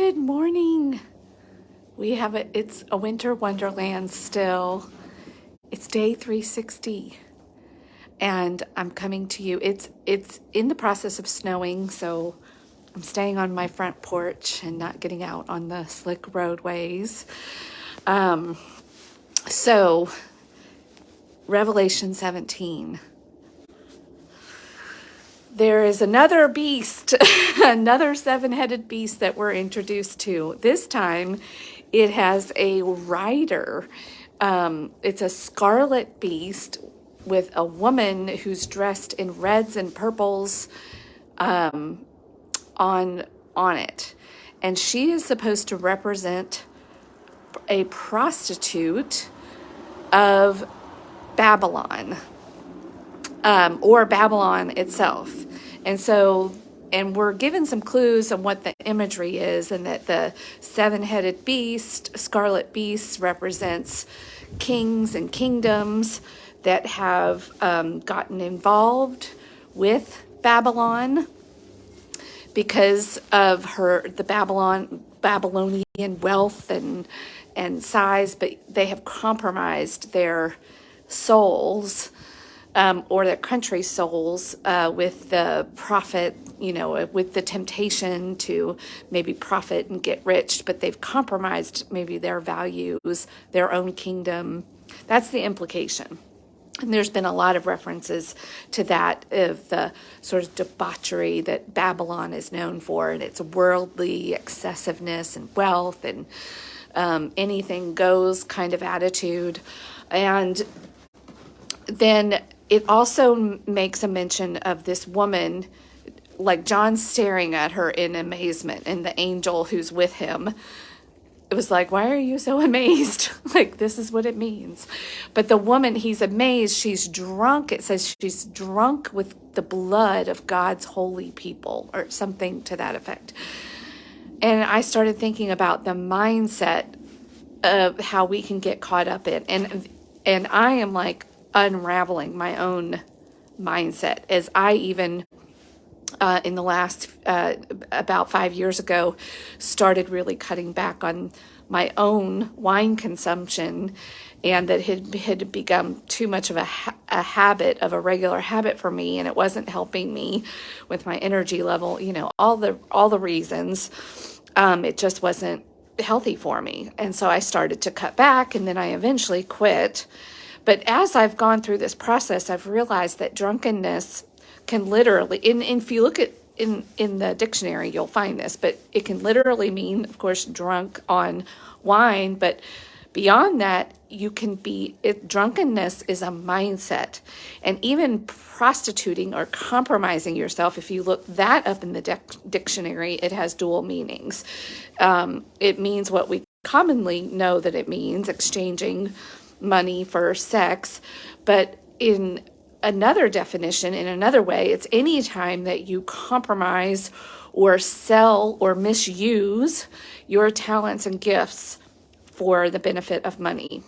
Good morning. It's a winter wonderland still. It's day 360 and I'm coming to you. It's in the process of snowing, so I'm staying on my front porch and not getting out on the slick roadways. So Revelation 17. There is another beast, another seven-headed beast that we're introduced to. This time, it has a rider. It's a scarlet beast with a woman who's dressed in reds and purples on it. And she is supposed to represent a prostitute of Babylon. Or Babylon itself. And we're given some clues on what the imagery is, and that the seven-headed beast, scarlet beast, represents kings and kingdoms that have gotten involved with Babylon because of the Babylonian wealth and size, but they have compromised their souls. Or their country's souls with the profit, with the temptation to maybe profit and get rich, but they've compromised maybe their values, their own kingdom. That's the implication. And there's been a lot of references to that, of the sort of debauchery that Babylon is known for, and its worldly excessiveness and wealth and anything goes kind of attitude. And then it also makes a mention of this woman, like John staring at her in amazement, and the angel who's with him. It was like, why are you so amazed? Like, this is what it means. But the woman, he's amazed. She's drunk. It says she's drunk with the blood of God's holy people, or something to that effect. And I started thinking about the mindset of how we can get caught up in. And I am like, unraveling my own mindset, as I even in the last about 5 years ago started really cutting back on my own wine consumption, and that had become too much of a habit, of a regular habit for me, and it wasn't helping me with my energy level, all the reasons. It just wasn't healthy for me, and so I started to cut back, and then I eventually quit. But as I've gone through this process, I've realized that drunkenness can literally, and if you look at in the dictionary, you'll find this, but it can literally mean, of course, drunk on wine. But beyond that, drunkenness is a mindset. And even prostituting or compromising yourself, if you look that up in the dictionary, it has dual meanings. It means what we commonly know that it means, exchanging money for sex, but in another definition, in another way, it's any time that you compromise or sell or misuse your talents and gifts for the benefit of money.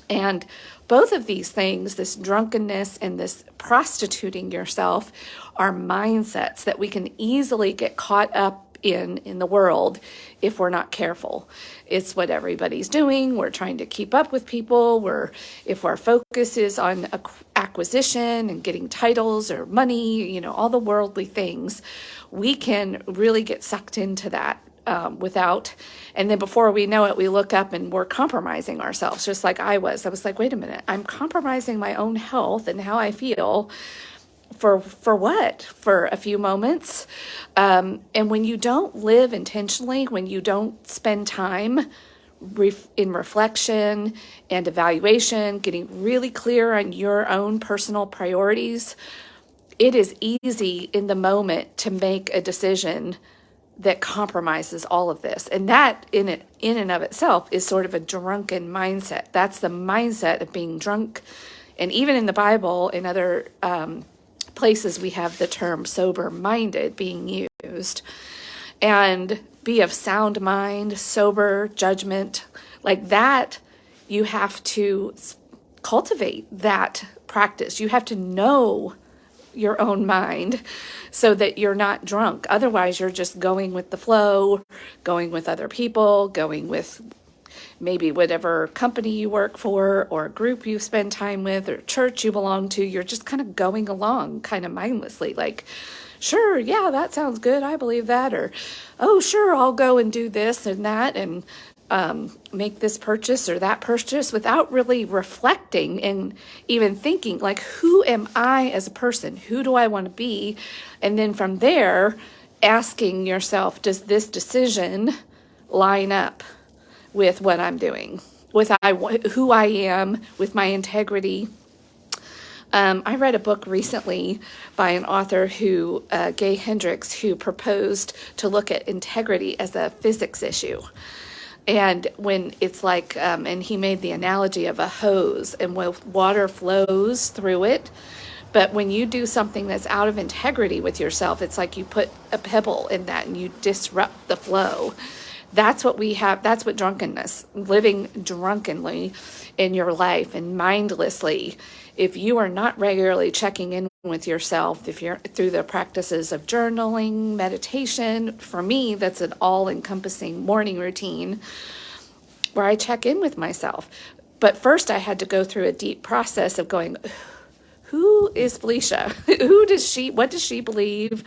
And both of these things, this drunkenness and this prostituting yourself, are mindsets that we can easily get caught up in the world if we're not careful. It's what everybody's doing. We're trying to keep up with people. If our focus is on acquisition and getting titles or money, all the worldly things, we can really get sucked into that and then before we know it, we look up and we're compromising ourselves, just like I was like, wait a minute, I'm compromising my own health and how I feel for what? For a few moments. And when you don't live intentionally, when you don't spend time in reflection and evaluation, getting really clear on your own personal priorities, it is easy in the moment to make a decision that compromises all of this. And that in and of itself is sort of a drunken mindset. That's the mindset of being drunk. And even in the Bible, in other places, we have the term sober-minded being used. And be of sound mind, sober judgment, like that. You have to cultivate that practice. You have to know your own mind so that you're not drunk. Otherwise, you're just going with the flow, going with other people, going with maybe whatever company you work for or group you spend time with or church you belong to. You're just kind of going along kind of mindlessly, like, sure, yeah, that sounds good. I believe that. Or, oh, sure, I'll go and do this and that and make this purchase or that purchase without really reflecting and even thinking, like, who am I as a person? Who do I want to be? And then from there, asking yourself, does this decision line up with what I'm doing, with who I am, with my integrity? I read a book recently by an author who, Gay Hendricks, who proposed to look at integrity as a physics issue. And when it's like, and he made the analogy of a hose, and when water flows through it, but when you do something that's out of integrity with yourself, it's like you put a pebble in that and you disrupt the flow. That's what we have. That's what drunkenness, living drunkenly in your life and mindlessly. If you are not regularly checking in with yourself, if you're through the practices of journaling, meditation, for me, that's an all-encompassing morning routine where I check in with myself. But first I had to go through a deep process of going, who is Felicia? What does she believe?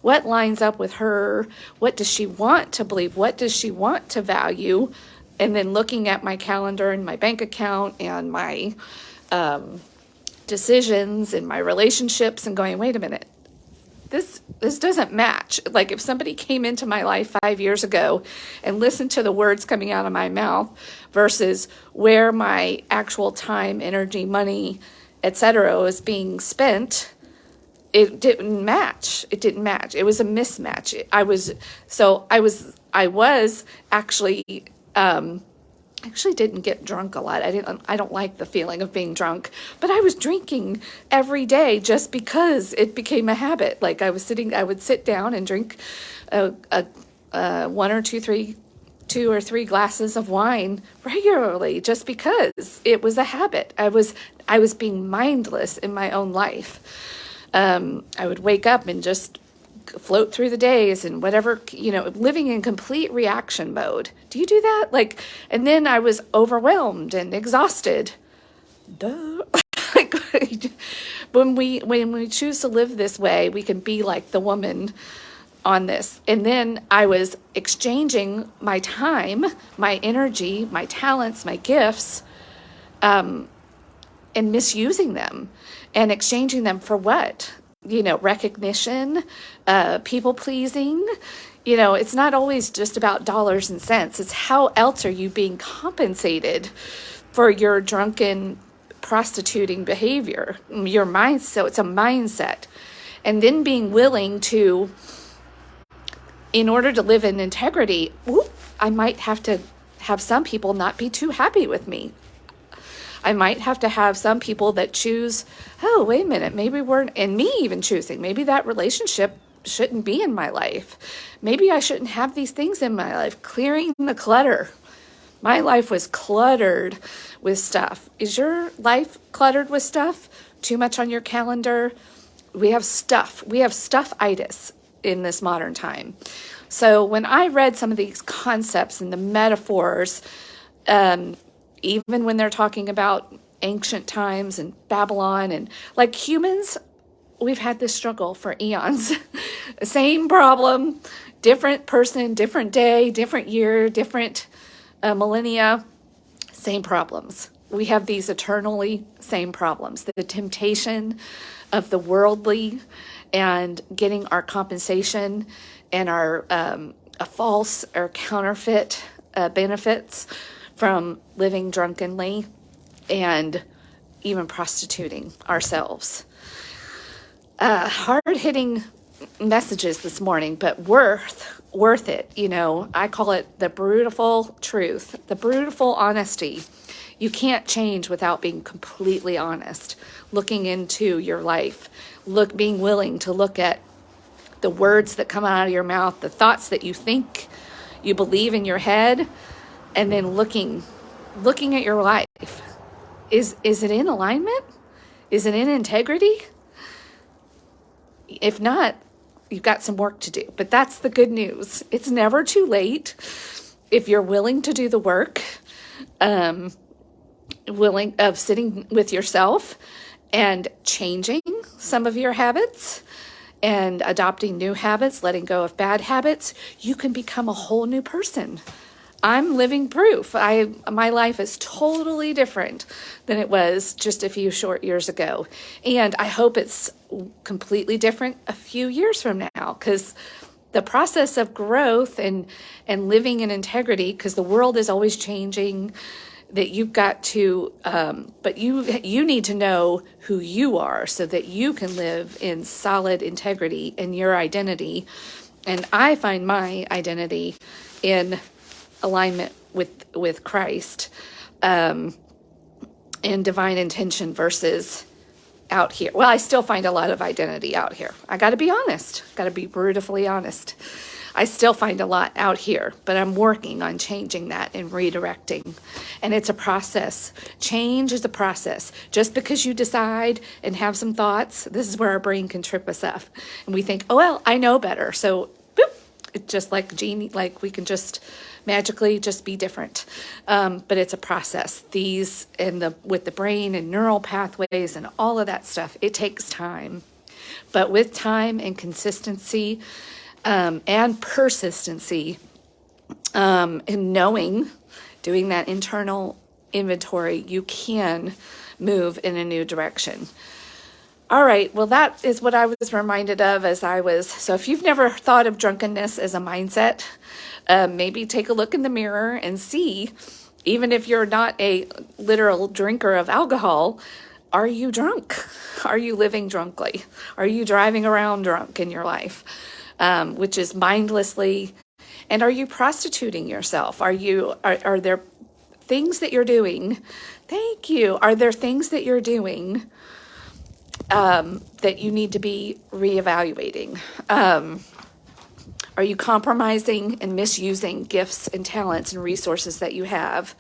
What lines up with her? What does she want to believe? What does she want to value? And then looking at my calendar and my bank account and my decisions and my relationships and going, wait a minute, this doesn't match. Like if somebody came into my life 5 years ago and listened to the words coming out of my mouth versus where my actual time, energy, money, etc. was being spent, it didn't match. It was a mismatch. I was actually didn't get drunk a lot. I don't like the feeling of being drunk, but I was drinking every day just because it became a habit. Like I would sit down and drink one or two or three glasses of wine regularly just because it was a habit. I was being mindless in my own life. I would wake up and just float through the days and whatever, living in complete reaction mode. Do you do that? And then I was overwhelmed and exhausted. Duh. When we choose to live this way, we can be like the woman on this. And then I was exchanging my time, my energy, my talents, my gifts, and misusing them and exchanging them for what? Recognition, people pleasing. It's not always just about dollars and cents. It's how else are you being compensated for your drunken prostituting behavior, your mind. So it's a mindset. And then being willing to, in order to live in integrity, I might have to have some people not be too happy with me. I might have to have some people that choose, oh, wait a minute, maybe and me even choosing, maybe that relationship shouldn't be in my life. Maybe I shouldn't have these things in my life. Clearing the clutter. My life was cluttered with stuff. Is your life cluttered with stuff? Too much on your calendar? We have stuff. We have stuff-itis in this modern time. So when I read some of these concepts and the metaphors, even when they're talking about ancient times and Babylon and like humans, we've had this struggle for eons. Same problem, different person, different day, different year, different millennia, same problems. We have these eternally same problems. The temptation of the worldly and getting our compensation and our a false or counterfeit benefits from living drunkenly and even prostituting ourselves. Hard-hitting messages this morning, but worth it. I call it the brutal truth, the brutal honesty. You can't change without being completely honest, looking into your life, being willing to look at the words that come out of your mouth, the thoughts that you think, you believe in your head, and then looking at your life. Is it in alignment? Is it in integrity? If not, you've got some work to do. But that's the good news. It's never too late if you're willing to do the work, willing of sitting with yourself and changing some of your habits and adopting new habits, letting go of bad habits. You can become a whole new person. I'm living proof. My life is totally different than it was just a few short years ago. And I hope it's completely different a few years from now, because the process of growth and living in integrity, because the world is always changing, that you've got to, but you need to know who you are so that you can live in solid integrity in your identity. And I find my identity in alignment with Christ, in divine intention versus out here. Well, I still find a lot of identity out here. I got to be honest, got to be brutally honest. I still find a lot out here, but I'm working on changing that and redirecting. And it's a process. Change is a process. Just because you decide and have some thoughts, this is where our brain can trip us up. And we think, oh, well, I know better. So, boop, it's just like genie, like we can just magically just be different. But it's a process. These and with the brain and neural pathways and all of that stuff, it takes time. But with time and consistency, and persistency, in knowing, doing that internal inventory, you can move in a new direction. All right, well, that is what I was reminded of so if you've never thought of drunkenness as a mindset, maybe take a look in the mirror and see, even if you're not a literal drinker of alcohol, are you drunk? Are you living drunkly? Are you driving around drunk in your life? Which is mindlessly, and are you prostituting yourself? Are there things that you're doing? Thank you. Are there things that you're doing that you need to be reevaluating? Are you compromising and misusing gifts and talents and resources that you have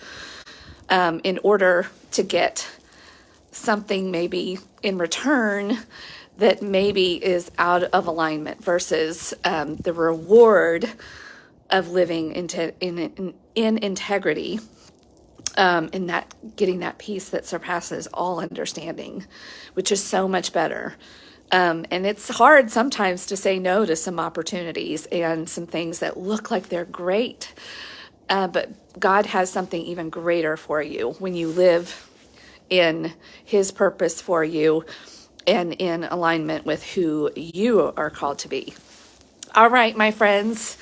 in order to get something maybe in return that maybe is out of alignment versus the reward of living in integrity, in that getting that peace that surpasses all understanding, which is so much better. And it's hard sometimes to say no to some opportunities and some things that look like they're great, but God has something even greater for you when you live in His purpose for you and in alignment with who you are called to be. All right, my friends,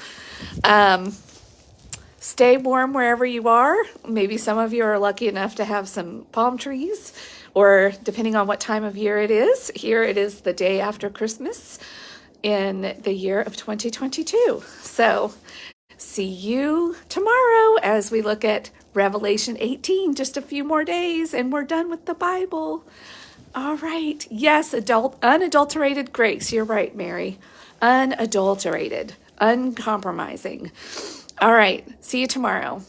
stay warm wherever you are. Maybe some of you are lucky enough to have some palm trees, or depending on what time of year it is. Here it is the day after Christmas in the year of 2022. So see you tomorrow as we look at Revelation 18, just a few more days, and we're done with the Bible. All right. Yes, unadulterated grace. You're right, Mary. Unadulterated, uncompromising. All right. See you tomorrow.